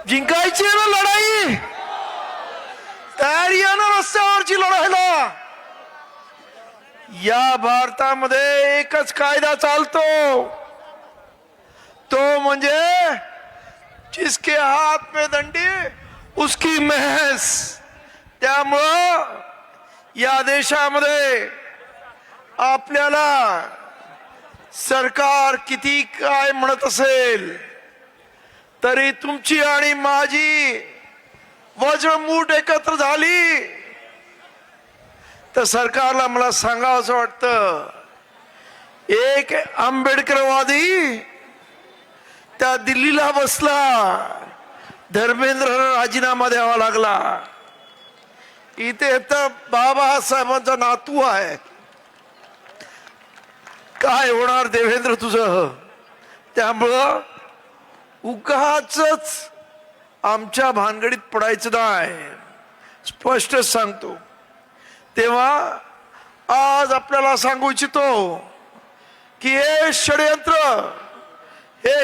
जिंकायची आहे ना लढाई, तयारी आहे ना रस्त्यावरची लढायला. या भारतामध्ये एकच कायदा चालतो, तो म्हणजे जिसके हात में दंडी उसकी महस. त्यामुळं या देशामध्ये आपल्याला सरकार किती काय म्हणत असेल तरी तुमची आणि माझी वज्रमूठ एकत्र झाली तर सरकारला मला सांगावं असं वाटतं, एक आंबेडकरवादी त्या दिल्लीला बसला, धर्मेंद्र राजीनामा द्यावा लागला. इथे तर बाबासाहेबांचा नातू आहे, काय होणार देवेंद्र तुझं. त्यामुळं उगाचच आमच्या भानगडीत पडायचं नाही, स्पष्ट सांगतो. तेव्हा आज आपल्याला सांगू इच्छितो की हे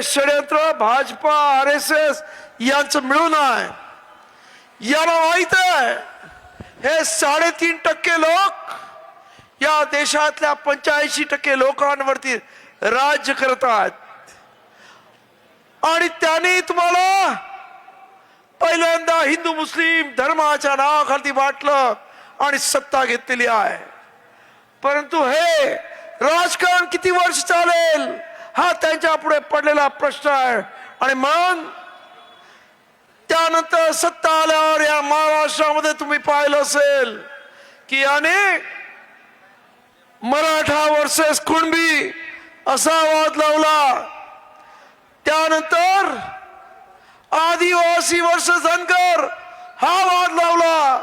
षडयंत्र भाजपा RSS यांचं मिळून आहे. याला माहित आहे हे 3.5% लोक या देशातल्या 85% लोकांवरती राज्य करत आहेत. आणि त्यांनी तुम्हाला पहिल्यांदा हिंदू मुस्लिम धर्माच्या नावाखाली वाटलं आणि सत्ता घेतलेली आहे. परंतु हे राजकारण किती वर्ष चालेल हा त्यांच्या पुढे पडलेला प्रश्न आहे. आणि म्हणून त्यानंतर सत्ता आल्यावर या महाराष्ट्रामध्ये तुम्ही पाहिलं असेल की अनेक मराठा वर्सेस कुणबी असा वाद लावला, त्यानंतर आदिवासी वर्सेस धनगर हा वाद लावला,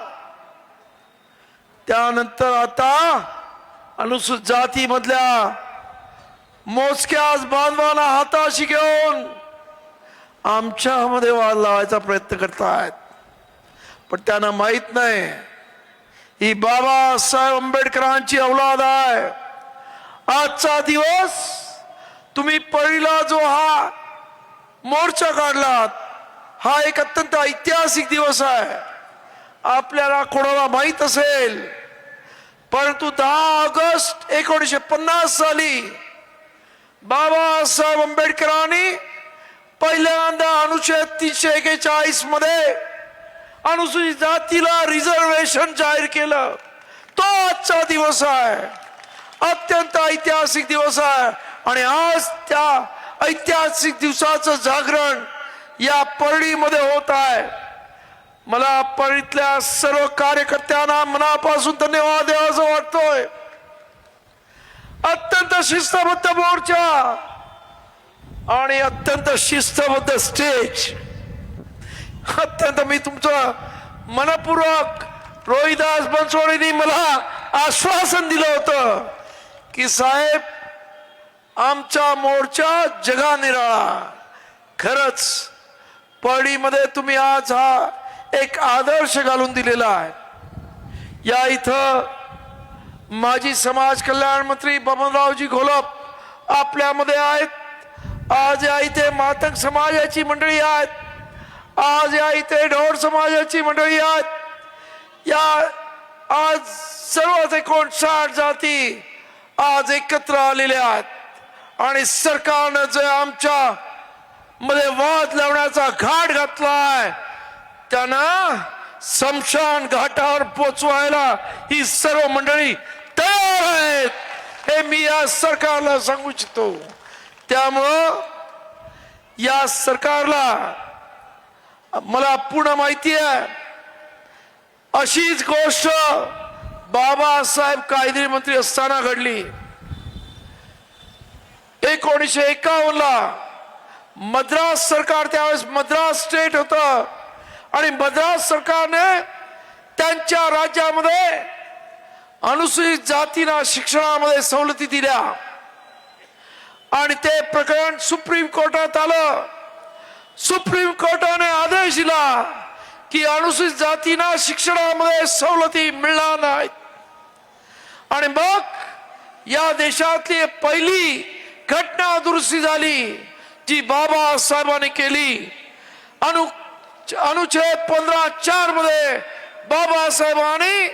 त्यानंतर आता अनुसूचित जाती मधल्या मोजक्याच बांधवांना हाताशी घेऊन आमच्यामध्ये वाद लावायचा प्रयत्न करतायत. पण त्यांना माहित नाही ही बाबासाहेब आंबेडकरांची औलाद आहे. आजचा दिवस तुम्ही पहिला जो हा मोर्चा काढलात हा एक अत्यंत ऐतिहासिक दिवस आहे. आपल्याला कोणाला माहित असेल परंतु 10 ऑगस्ट 1950 साली बाबासाहेब आंबेडकरांनी पहिल्यांदा अनुच्छेद 341 मध्ये अनुसूचित जातीला रिझर्वेशन जाहीर केलं. तो आजचा दिवस आहे, अत्यंत ऐतिहासिक दिवस आहे. आणि आज त्या ऐतिहासिक दिवसाचं जागरण या परळीमध्ये होत आहे. मला परळीतल्या सर्व कार्यकर्त्यांना मनापासून धन्यवाद द्यावासा वाटतोय. अत्यंत शिस्तबद्ध मोर्चा आणि अत्यंत शिस्तबद्ध स्टेज. अत्यंत मी तुमचं मनपूर्वक रोहिदास बनसोडेंनी मला आश्वासन दिलं होतं की साहेब आमचा मोर्चा जगानिराळा. खरंच परळीमध्ये तुम्ही आज हा एक आदर्श घालून दिलेला आहे. या इथं माजी समाज कल्याण मंत्री बबनरावजी घोलप आपल्यामध्ये आहेत. आज या इथे मातंग समाजाची मंडळी आहेत, आज या इथे ढोर समाजाची मंडळी आहेत. या आज सर्व 59 जाती आज एकत्र आलेल्या आहेत. आणि सरकारनं जे आमच्या मध्ये वाद लावण्याचा घाट घातलाय त्यांना स्मशान घाटावर पोचवायला ही सर्व मंडळी तयार आहेत हे मी या सरकारला सांगू इच्छितो. त्यामुळं या सरकारला मला पूर्ण माहिती आहे अशीच गोष्ट बाबासाहेब कायदे मंत्री असताना घडली. 1951 ला मद्रास सरकार, त्यावेळेस मद्रास स्टेट होतं आणि मद्रास सरकारने त्यांच्या राज्यामध्ये अनुसूचित जातींना शिक्षणामध्ये सवलती दिल्या आणि ते प्रकरण सुप्रीम कोर्टात आलं. सुप्रीम कोर्टाने आदेश दिला की अनुसूचित जातींना शिक्षणामध्ये सवलती मिळणार नाहीत. आणि मग या देशातली पहिली घटना दुरुस्ती झाली जी बाबासाहेबांनी केली. अनुच्छेद 15(4) मध्ये बाबासाहेबांनी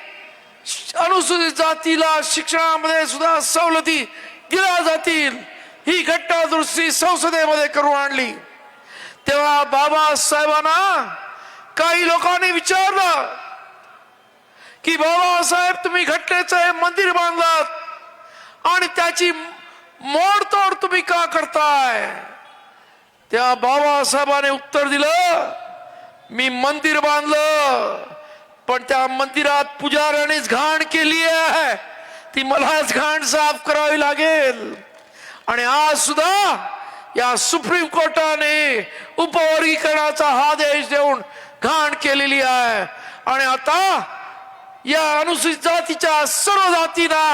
अनुसूचित जातीला शिक्षणामध्ये सुद्धा सवलती दिल्या जातील ही घटना दुरुस्ती संसदेमध्ये करून आणली। तेव्हा बाबासाहेबांना काही लोकांनी विचारलं की बाबासाहेब तुम्ही घटनेचं हे मंदिर बांधलात आणि त्याची मोडतोड तुम्ही का करताय? त्या बाबासाहेबांनी उत्तर दिलं, मी मंदिर बांधलं पण त्या मंदिरात पुजाऱ्यानेच घाण केली आहे, ती मलाच घाण साफ करावी लागेल। आणि आज सुद्धा या सुप्रीम कोर्टाने उपवर्गीकरणाचा आदेश देऊन घाण केलेली आहे आणि आता या अनुसूचित जातीच्या सर्व जातींना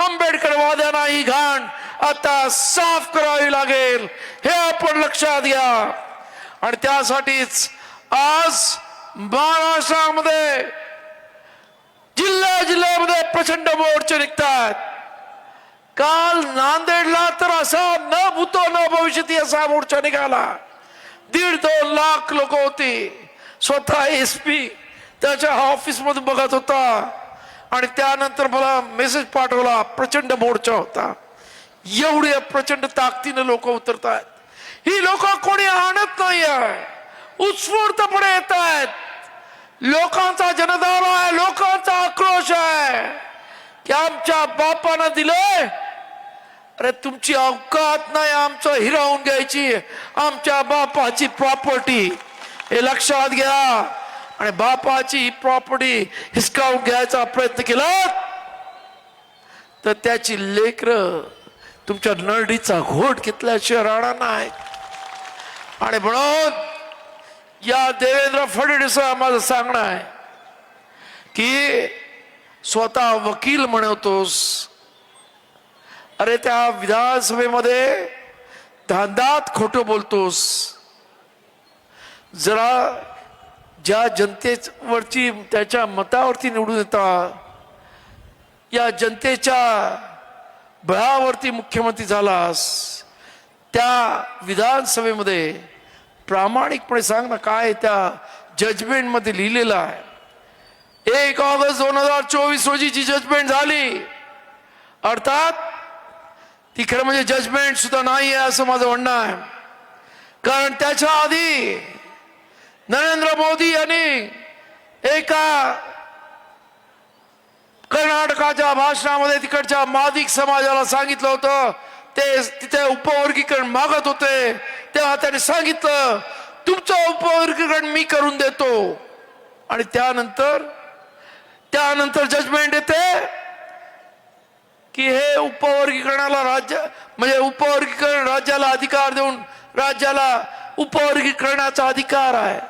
आंबेडकरवाद्यांना ही घाण आता साफ करावी लागेल, हे आपण लक्षात घ्या। आणि त्यासाठीच आज महाराष्ट्रामध्ये जिल्ह्यामध्ये प्रचंड मोर्चे निघतात। काल नांदेडला तर असा न भूतो न भविष्यती असा मोर्चा निघाला, 1.5-2 लाख लोक होती। स्वतः एसपी त्याच्या ऑफिस मधून बघत होता आणि त्यानंतर मला मेसेज पाठवला, प्रचंड मोर्चा होता। एवढे प्रचंड ताकदीने लोक उतरतात। ही लोक कोणी आणत नाहीये, उत्स्फूर्तपणे येत आहेत। लोकांचा जनधार आहे, लोकांचा आक्रोश आहे की आमच्या बापानं दिलंय, अरे तुमची अवकात नाही आमचं हिरावून घ्यायची, आमच्या बापाची प्रॉपर्टी, हे लक्षात घ्या। आणि बापाची प्रॉपर्टी हिसकावून घ्यायचा प्रयत्न केला तर त्याची लेकरं तुमच्या नरडीचा घोट घेतल्याशिवाय राहणार नाही। आणि म्हणून या देवेंद्र फडणवीस माझं सांगणं आहे की स्वतः वकील म्हणतोस, अरे त्या विधानसभेमध्ये धांदात खोटं बोलतोस। जरा ज्या जनतेवरची त्याच्या मतावरती निवडून येता, या जनतेच्या बळावरती मुख्यमंत्री झालास, त्या विधानसभेमध्ये प्रामाणिकपणे सांग ना काय त्या जजमेंट मध्ये लिहिलेलं आहे। 1 ऑगस्ट 2024 रोजीची जजमेंट झाली, अर्थात ती खरं म्हणजे जजमेंट सुद्धा नाही आहे असं माझं म्हणणं आहे। कारण त्याच्या आधी नरेंद्र मोदी यांनी एका कर्नाटकाच्या भाषणामध्ये तिकडच्या मादिक समाजाला सांगितलं होतं, ते तिथे उपवर्गीकरण मागत होते, तेव्हा त्याने सांगितलं तुमचं उपवर्गीकरण मी करून देतो। आणि त्यानंतर जजमेंट येते की हे उपवर्गीकरणाला राज्य म्हणजे उपवर्गीकरण राज्याला अधिकार देऊन राज्याला उपवर्गीकरणाचा अधिकार आहे।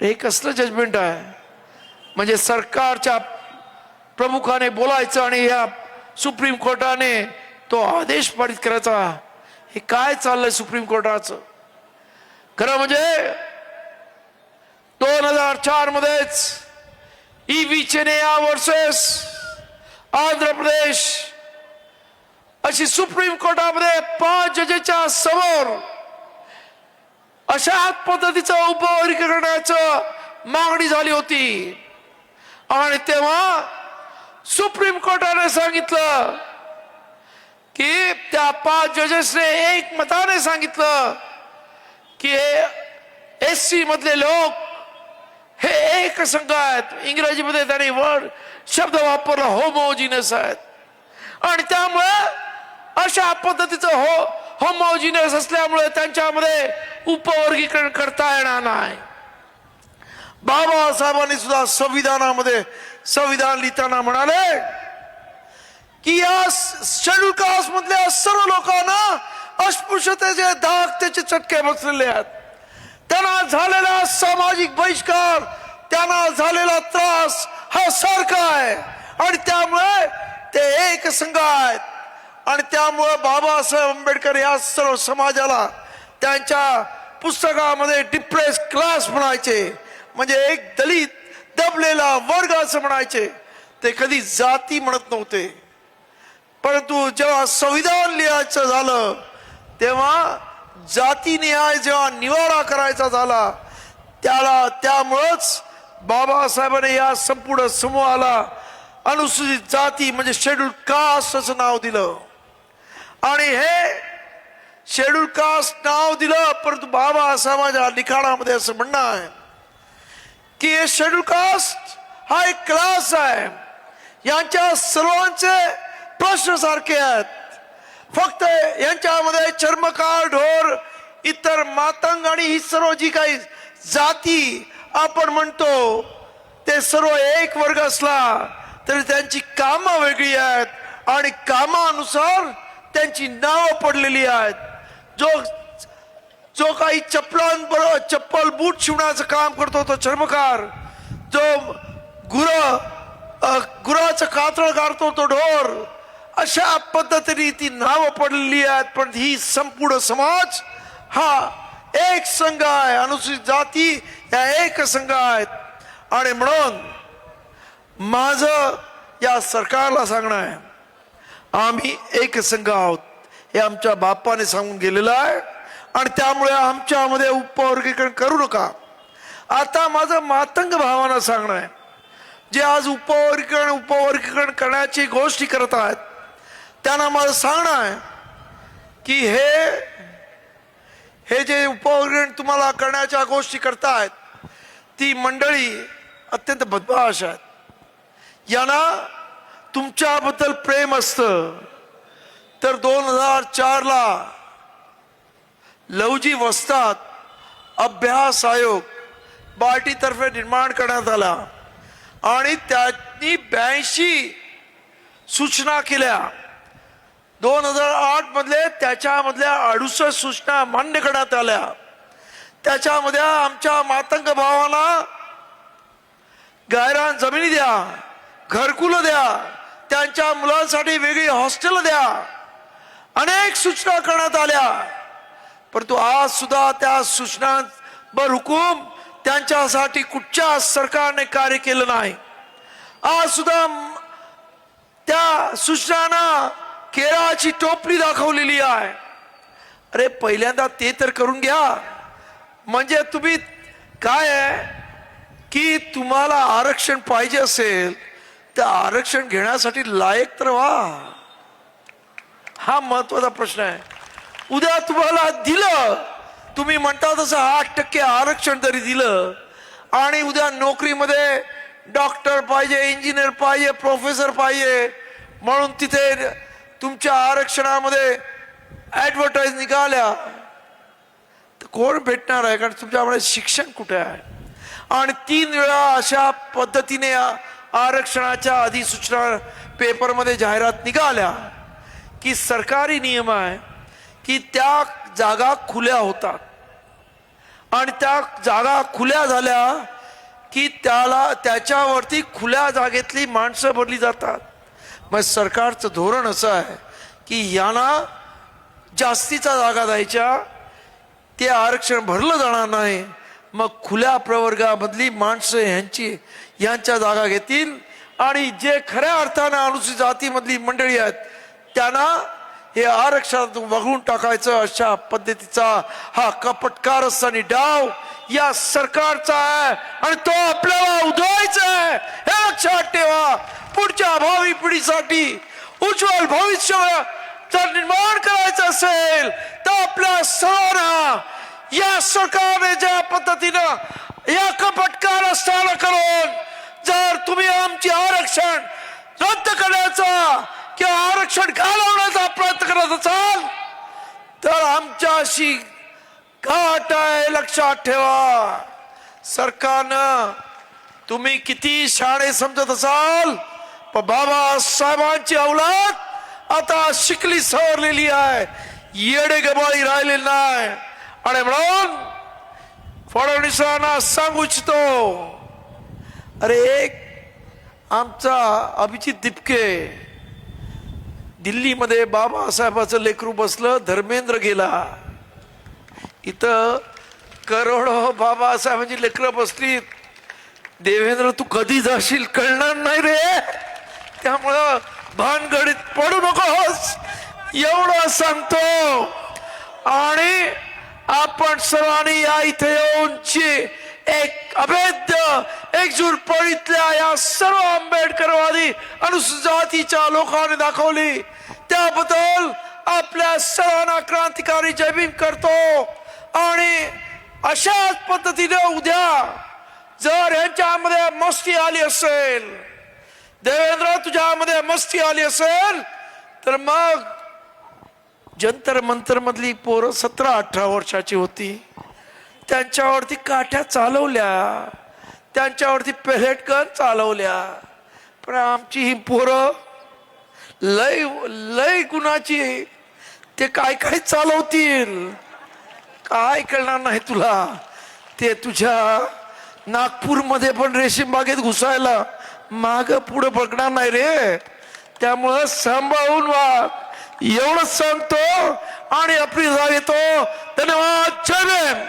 हे कसलं जजमेंट आहे? म्हणजे सरकारच्या प्रमुखाने बोलायचं आणि या सुप्रीम कोर्टाने तो आदेश पारित करायचा। हे काय चाललंय सुप्रीम कोर्टाचं? खरं म्हणजे 2004 मध्येच ईव्ही चेन्नैया वर्सेस आंध्र प्रदेश अशी सुप्रीम कोर्टामध्ये 5 जजेसच्या समोर अशा पद्धतीचं उपवर्गीकरणाचं मागणी झाली होती आणि तेव्हा सुप्रीम कोर्टाने सांगितलं की त्या 5 जजेसने एकमताने सांगितलं की हे एससी मधले लोक हे एक संघ आहेत। इंग्रजीमध्ये त्यांनी शब्द वापरला होमोजिनस आहेत आणि त्यामुळे अशा पद्धतीचं होमोजिनस असल्यामुळे त्यांच्यामध्ये उपवर्गीकरण करता येणार नाही। बाबासाहेबांनी सुद्धा संविधान लिहिताना म्हणाले की या शेड्यूल कास्ट मधल्या सर्व लोकांना अस्पृश्यतेचे दाग त्याचे चटके बसलेले आहेत। त्यांना झालेला सामाजिक बहिष्कार, त्यांना झालेला त्रास हा सारखा आहे आणि त्यामुळे ते एक संघ आहेत। आणि त्यामुळे बाबासाहेब आंबेडकर या सर्व समाजाला त्यांच्या पुस्तकामध्ये डिप्रेस क्लास म्हणायचे, म्हणजे एक दलित दबलेला वर्ग असं म्हणायचे। ते कधी जाती म्हणत नव्हते, परंतु जेव्हा संविधान लिहायचं झालं तेव्हा जाती न्याय जेव्हा निवाडा करायचा झाला त्यामुळंच बाबासाहेबांनी या संपूर्ण समूहाला अनुसूचित जाती म्हणजे शेड्यूल कास्ट असं नाव दिलं. आणि हे शेड्यूल कास्ट नाव दिलं, परंतु बाबासाहेबांच्या लिखाणामध्ये असं म्हणणं आहे की हे शेड्यूल कास्ट हा एक क्लास आहे, यांच्या सर्वांचे प्रश्न सारखे आहेत, फक्त यांच्यामध्ये चर्मकार, ढोर, इतर मातंग आणि ही सर्व जी काही जाती आपण म्हणतो ते सर्व एक वर्ग असला तरी त्यांची कामं वेगळी आहेत आणि कामानुसार त्यांची नावं पडलेली आहेत. जो काही चप्पल बूट शिवण्याचं काम करतो तो चर्मकार, जो गुराचं कातळ काढतो तो ढोर, अशा पद्धतीने ती नावं पडलेली आहेत. पण ही संपूर्ण समाज हा एक संघ आहे, अनुसूचित जाती या एक संघ आहेत. आणि म्हणून माझं या सरकारला सांगणं आहे, आम्ही एक संघ आहोत हे आमच्या बाप्पाने सांगून गेलेलं आहे आणि त्यामुळे आमच्यामध्ये उपवर्गीकरण करू नका. आता माझं मातंग भावांना सांगणं आहे, जे आज उपवर्गीकरण करण्याची गोष्टी करत आहेत त्यांना माझं सांगणं आहे की हे जे उपवर्गीकरण तुम्हाला करण्याच्या गोष्टी करतायत ती मंडळी अत्यंत बदमाश आहेत. यांना तुमच्याबद्दल प्रेम असतं तर 2004 लवजी वस्ताद अभ्यास आयोग बार्टीतर्फे निर्माण करण्यात आला आणि त्यांनी 82 सूचना केल्या. 2008 मधले त्याच्यामधल्या 68 सूचना मान्य करण्यात आल्या. त्याच्यामध्ये आमच्या मातंग भावांना गायरान जमिनी द्या, घरकुल द्या, त्यांच्या मुलांसाठी वेगळी हॉस्टेल द्या, अनेक सूचना करण्यात आल्या. परंतु आज सुद्धा त्या सूचनांवर हुकूम त्यांच्यासाठी कुठच्या सरकारने कार्य केलं नाही. आज सुद्धा त्या सूचनांना केराची टोपली दाखवलेली आहे. अरे पहिल्यांदा ते तर करून घ्या. म्हणजे तुम्ही काय आहे की तुम्हाला आरक्षण पाहिजे असेल तर आरक्षण घेण्यासाठी लायक तर व्हा. हा महत्वाचा प्रश्न आहे. उद्या तुम्हाला दिलं, तुम्ही म्हणता तसं 8% आरक्षण जरी दिलं आणि उद्या नोकरीमध्ये डॉक्टर पाहिजे, इंजिनियर पाहिजे, प्रोफेसर पाहिजे म्हणून तिथे तुमच्या आरक्षणामध्ये ऍडव्हर्टाईज निघाल्या तर कोण भेटणार आहे? कारण तुमच्याकडे शिक्षण कुठे आहे? आणि 3 वेळा अशा पद्धतीने आरक्षणाच्या अधिसूचना पेपरमध्ये जाहिरात निघाल्या की सरकारी नियम आहे की त्या जागा खुल्या होतात आणि त्या जागा खुल्या झाल्या की त्याच्यावरती खुल्या जागेतली माणसं भरली जातात. मग सरकारचं धोरण असं आहे की यांना जास्तीचा जागा द्यायच्या, ते आरक्षण भरलं जाणार नाही, मग खुल्या प्रवर्गामधली माणसं यांच्या जागा घेतील आणि जे खऱ्या अर्थानं अनुसूचित जातीमधली मंडळी आहेत त्यांना हे आरक्षणात वगळून टाकायचं. अशा पद्धतीचा हा कपटकारस्थानी डाव या सरकारचा आहे आणि तो आपल्याला उधळायचा आहे. हे लक्षात ठेवा. पुढच्या भावी पिढीसाठी उज्ज्वल भविष्य जर निर्माण करायचं असेल तर आपल्या सर्वांना या सरकारने ज्या पद्धतीनं या कपटकारस्थान करून जर तुम्ही आमचे आरक्षण रद्द करण्याचा किंवा आरक्षण घालवण्याचा प्रयत्न करत असाल तर आमच्याशी गाठ आहे. लक्षात ठेवा. सरकारनं तुम्ही किती शाळे समजत असाल पण बाबासाहेबांची औलाद आता शिकली सवरलेली आहे, येडे गबाळी राहिलेली नाही. आणि म्हणून फडणवीसांना सांगू इच्छितो, अरे एक आमचा अभिजित दिपके दिल्लीमध्ये बाबासाहेबाचं लेकरू बसलं, धर्मेंद्र गेला. इथं करोडो बाबासाहेबांची लेकरं बसली. देवेंद्र तू कधी जाशील कळणार नाही रे, त्यामुळं भानगडीत पडू नकोस एवढं सांगतो. आणि आपण सर्वांनी या इथे येऊन एक अभेद्य एकजूटपणीतल्या या सर्व आंबेडकरवादी अनुसूचित जातीच्या लोकांनी दाखवली, त्याबद्दल आपल्या सर्वांना क्रांतिकारी जय भीम करतो। आणि अशाच पद्धतीने उद्या जर यांच्यामध्ये मस्ती आली असेल, देवेंद्र तुझ्यामध्ये मस्ती आली असेल, तर मग जंतर मंतर मधली पोरं 17-18 वर्षाची होती, त्यांच्यावरती काठ्या चालवल्या, त्यांच्यावरती पेलेट गन चालवल्या, पण आमची ही पोरं लय लय गुणाची, ते काय काय चालवतील काय कळणार नाही तुला। ते तुझ्या नागपूरमध्ये पण रेशीम बागेत घुसायला माग पुढे बघणार नाही रे, त्यामुळं सांभाळून वाग एवढंच सांगतो आणि आपली जाग येतो। धन्यवाद, जय भीम।